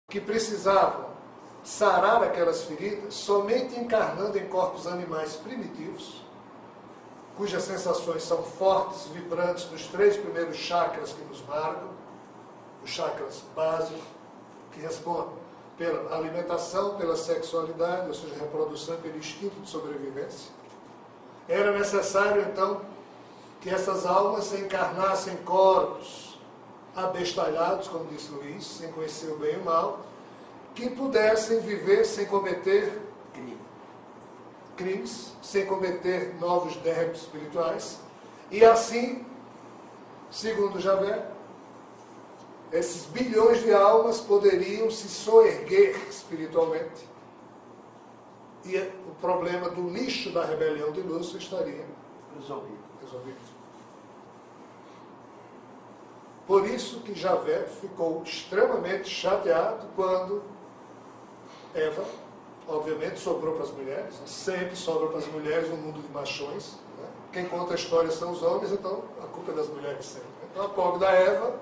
que precisavam sarar aquelas feridas somente encarnando em corpos animais primitivos, cujas sensações são fortes, vibrantes nos 3 primeiros chakras que nos marcam, os chakras básicos, que respondem pela alimentação, pela sexualidade, ou seja, reprodução e pelo instinto de sobrevivência. Era necessário, então, que essas almas encarnassem em corpos abestalhados, como disse Luís, sem conhecer o bem e o mal, que pudessem viver sem cometer crimes, sem cometer novos débitos espirituais, e assim, segundo Javé, esses bilhões de almas poderiam se soerguer espiritualmente, e o problema do lixo da rebelião de Lúcifer estaria resolvido. Por isso que Javé ficou extremamente chateado quando Eva, obviamente, sobrou para as mulheres, sempre sobra para as mulheres no mundo de machões, né? Quem conta a história são os homens, então a culpa é das mulheres sempre. Então a pobre da Eva,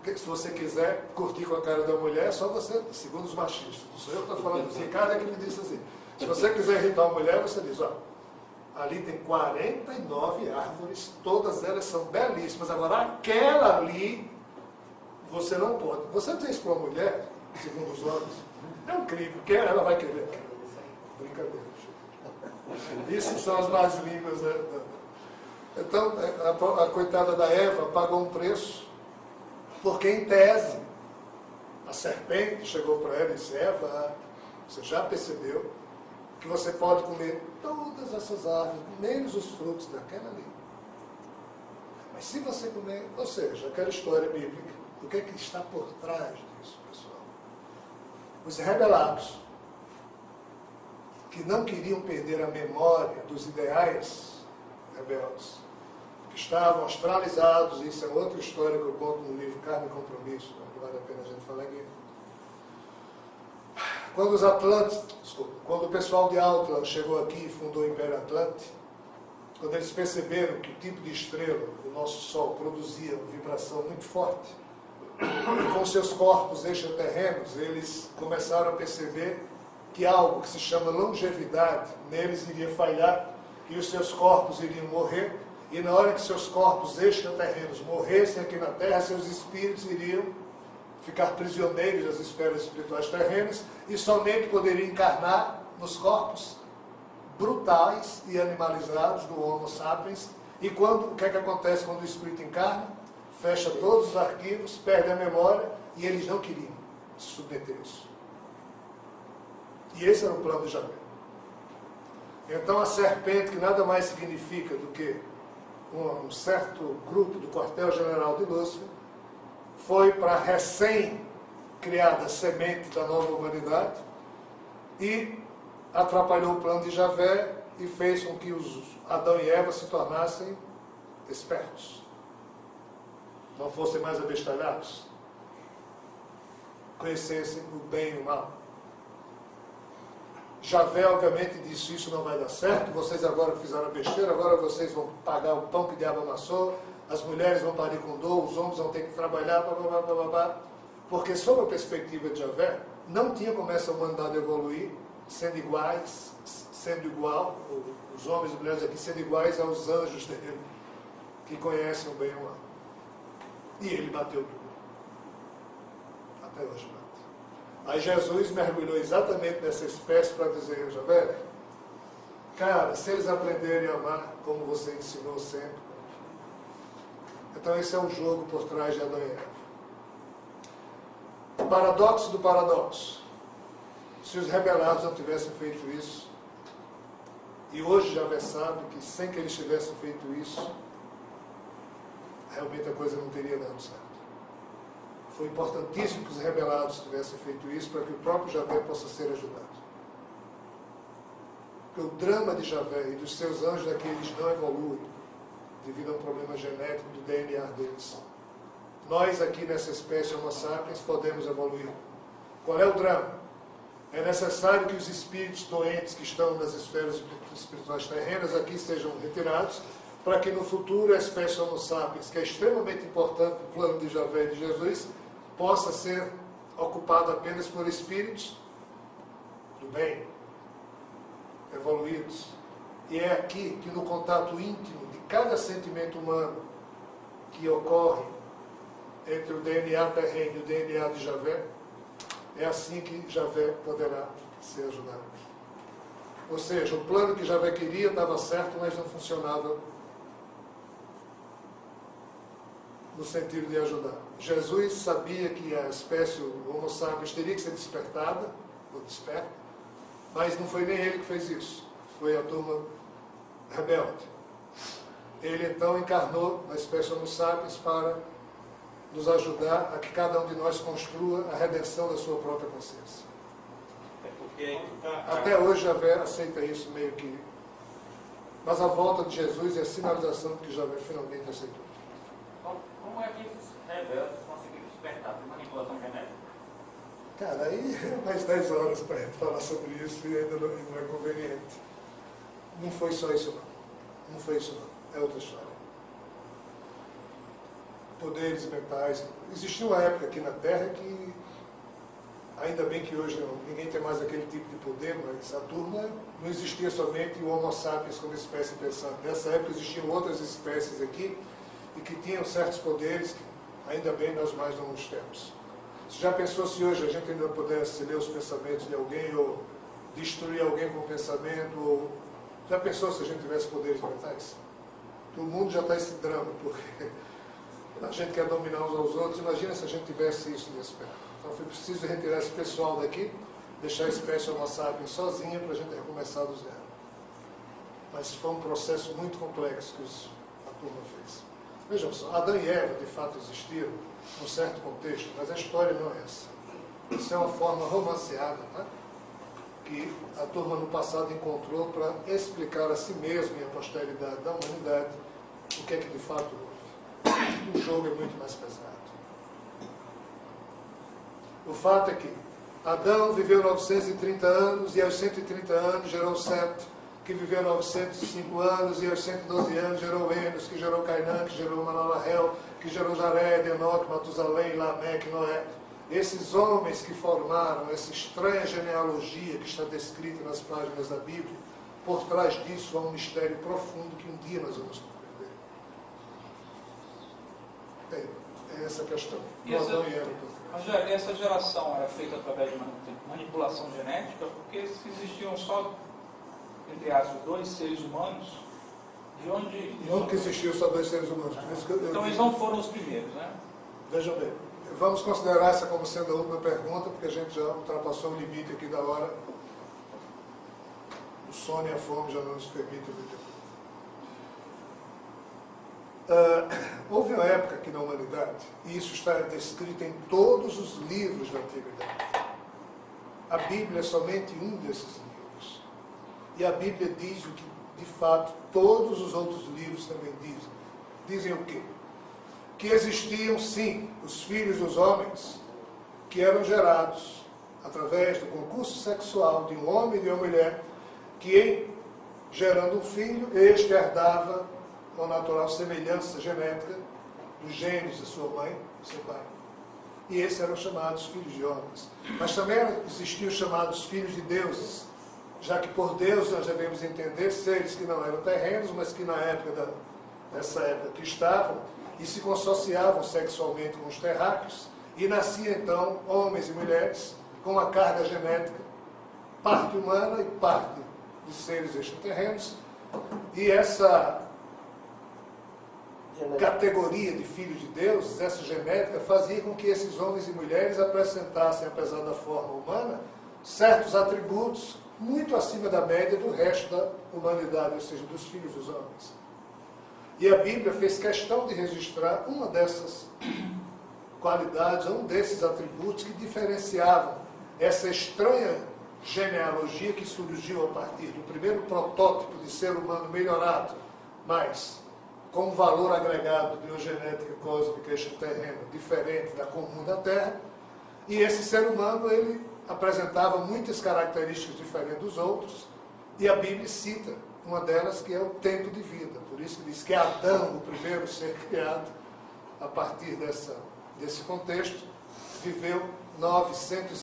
se você quiser curtir com a cara da mulher, é só você, segundo os machistas, não sou eu que estou falando, o Ricardo é que me disse assim, se você quiser irritar uma mulher, você diz, ó, ali tem 49 árvores, todas elas são belíssimas, agora aquela ali, você não pode. Você tem isso para uma mulher, segundo os homens, é um crime, porque ela vai querer. Brincadeira. Isso são as más línguas. Então, a coitada da Eva pagou um preço, porque em tese, a serpente chegou para ela e disse, Eva, você já percebeu que você pode comer todas essas árvores, menos os frutos daquela ali. Mas se você comer, ou seja, aquela história bíblica, o que é que está por trás disso, pessoal? Os rebelados, que não queriam perder a memória dos ideais rebeldes, que estavam astralizados, isso é outra história que eu conto no livro Carne e Compromisso, que vale a pena a gente falar aqui. Quando os Atlantes, quando o pessoal de Outland chegou aqui e fundou o Império Atlante, quando eles perceberam que o tipo de estrela, o nosso Sol, produzia uma vibração muito forte, e com seus corpos extraterrenos, eles começaram a perceber que algo que se chama longevidade neles iria falhar e os seus corpos iriam morrer, e na hora que seus corpos extraterrenos morressem aqui na Terra, seus espíritos iriam ficar prisioneiros das esferas espirituais terrenas e somente poderiam encarnar nos corpos brutais e animalizados do Homo sapiens. E o que é que acontece quando o espírito encarna? Fecha todos os arquivos, perde a memória, e eles não queriam se submeter a isso. E esse era o plano de Javé. Então a serpente, que nada mais significa do que um certo grupo do quartel-general de Lúcifer, foi para a recém-criada semente da nova humanidade e atrapalhou o plano de Javé e fez com que os Adão e Eva se tornassem espertos. Não fossem mais abestalhados, conhecessem o bem e o mal. Javé, obviamente, disse, isso não vai dar certo, vocês agora fizeram a besteira, agora vocês vão pagar o pão que o diabo amassou, as mulheres vão parir com dor, os homens vão ter que trabalhar, blá, blá, blá, blá, blá. Porque, sob a perspectiva de Javé, não tinha como essa humanidade evoluir sendo iguais, sendo igual, os homens e mulheres aqui sendo iguais aos anjos dele, que conhecem o bem e o mal. E ele bateu tudo. Até hoje bate. Aí Jesus mergulhou exatamente nessa espécie para dizer, Javé, cara, se eles aprenderem a amar como você ensinou sempre, então esse é o jogo por trás de Adão e Eva. O paradoxo do paradoxo. Se os rebelados não tivessem feito isso, e hoje Javé sabe que sem que eles tivessem feito isso, realmente a coisa não teria dado certo. Foi importantíssimo que os rebelados tivessem feito isso para que o próprio Javé possa ser ajudado. Porque o drama de Javé e dos seus anjos é que eles não evoluem devido a um problema genético do DNA deles. Nós aqui nessa espécie Homo sapiens podemos evoluir. Qual é o drama? É necessário que os espíritos doentes que estão nas esferas espirituais terrenas aqui sejam retirados, para que no futuro a espécie Homo sapiens, que é extremamente importante no plano de Javé e de Jesus, possa ser ocupado apenas por espíritos do bem, evoluídos. E é aqui que no contato íntimo de cada sentimento humano que ocorre entre o DNA terreno e o DNA de Javé, é assim que Javé poderá ser ajudado. Ou seja, o plano que Javé queria estava certo, mas não funcionava no sentido de ajudar. Jesus sabia que a espécie, o Homo sapiens, teria que ser despertada, ou desperta, mas não foi nem ele que fez isso. Foi a turma rebelde. Ele então encarnou na espécie Homo sapiens para nos ajudar a que cada um de nós construa a redenção da sua própria consciência. Até hoje Javé aceita isso meio que... Mas a volta de Jesus é a sinalização de que Javé finalmente aceitou. Como é que esses rebeldes conseguiram despertar? Por manipulação genética? Cara, aí é mais 10 horas para a gente falar sobre isso e ainda não é conveniente. Não foi só isso não. Não foi isso não. É outra história. Poderes mentais. Existia uma época aqui na Terra que, ainda bem que hoje ninguém tem mais aquele tipo de poder, mas a turma não existia somente o Homo sapiens como espécie pensante. Nessa época existiam outras espécies aqui e que tinham certos poderes que, ainda bem, nós mais não os temos. Você já pensou se hoje a gente ainda pudesse ler os pensamentos de alguém ou destruir alguém com o pensamento? Ou... Já pensou se a gente tivesse poderes mentais? O mundo já está esse drama, porque a gente quer dominar uns aos outros. Imagina se a gente tivesse isso nesse pé. Então foi preciso retirar esse pessoal daqui, deixar a espécie Homo sapiens sozinha para a gente recomeçar do zero. Mas foi um processo muito complexo que a turma fez. Vejam só, Adão e Eva de fato existiram num certo contexto, mas a história não é essa. Isso é uma forma romanceada, né? Que a turma no passado encontrou para explicar a si mesma e a posteridade da humanidade o que é que de fato houve. O jogo é muito mais pesado. O fato é que Adão viveu 930 anos e aos 130 anos gerou Sete, que viveu 905 anos e aos 112 anos gerou Enos, que gerou Cainã, que gerou Manoahel, que gerou Jared, Enoque, Matusalém, Lameque, Noé. Esses homens que formaram essa estranha genealogia que está descrita nas páginas da Bíblia, por trás disso há um mistério profundo que um dia nós vamos compreender. É essa a questão. Essa geração era feita através de manipulação genética, porque se existiam só, entre aspas, 2 seres humanos, de onde... Não que existiam só 2 seres humanos. Por isso que então eles não foram os primeiros, né? Vejam bem. Vamos considerar essa como sendo a última pergunta, porque a gente já ultrapassou o limite aqui da hora. O sono e a fome já não nos permitem muito. Houve uma época aqui na humanidade, e isso está descrito em todos os livros da Antiguidade. A Bíblia é somente um desses livros. E a Bíblia diz o que, de fato, todos os outros livros também dizem. Dizem o quê? Que existiam, sim, os filhos dos homens, que eram gerados através do concurso sexual de um homem e de uma mulher, que, gerando um filho, este herdava com natural semelhança genética dos genes da sua mãe, do seu pai. E esses eram chamados filhos de homens. Mas também existiam os chamados filhos de deuses, já que por Deus nós devemos entender seres que não eram terrenos, mas que na época dessa época que estavam, e se consociavam sexualmente com os terráqueos, e nasciam então homens e mulheres com uma carga genética, parte humana e parte de seres extraterrenos, e essa categoria de filhos de Deus, essa genética, fazia com que esses homens e mulheres apresentassem, apesar da forma humana, certos atributos muito acima da média do resto da humanidade, ou seja, dos filhos dos homens. E a Bíblia fez questão de registrar uma dessas qualidades, um desses atributos que diferenciavam essa estranha genealogia que surgiu a partir do primeiro protótipo de ser humano melhorado, mas com um valor agregado de uma genética cósmica extraterrena diferente da comum da Terra. E esse ser humano, ele apresentava muitas características diferentes dos outros, e a Bíblia cita uma delas, que é o tempo de vida. Por isso que diz que Adão, o primeiro ser criado, a partir desse contexto, viveu 900